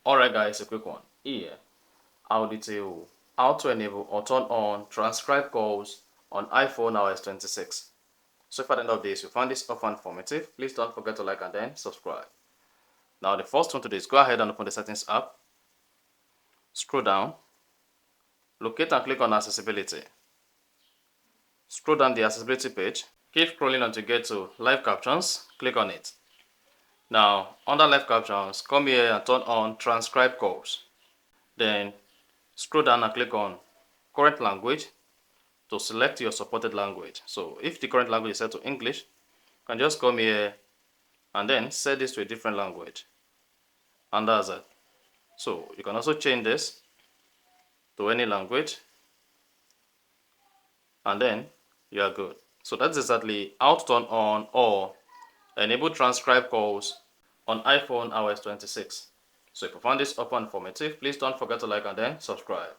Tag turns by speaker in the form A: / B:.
A: Alright guys, a quick one. Here, I'll detail how to enable or turn on transcribe calls on iPhone iOS 26. So if at the end of this you found this offer informative, please don't forget to like and then subscribe. Now the first one to do is go ahead and open the settings app, scroll down, locate and click on accessibility. Scroll down the accessibility page, keep scrolling until you get to live captions, click on it. Now under live captions, come here and turn on transcribe calls. Then scroll down and click on current language to select your supported language. So if the current language is set to English, you can just come here and then set this to a different language. And that's it. So you can also change this to any language and then you are good. So that's exactly how to turn on or enable transcribe calls on iPhone iOS 26. So if you found this offer informative, please don't forget to like and then subscribe.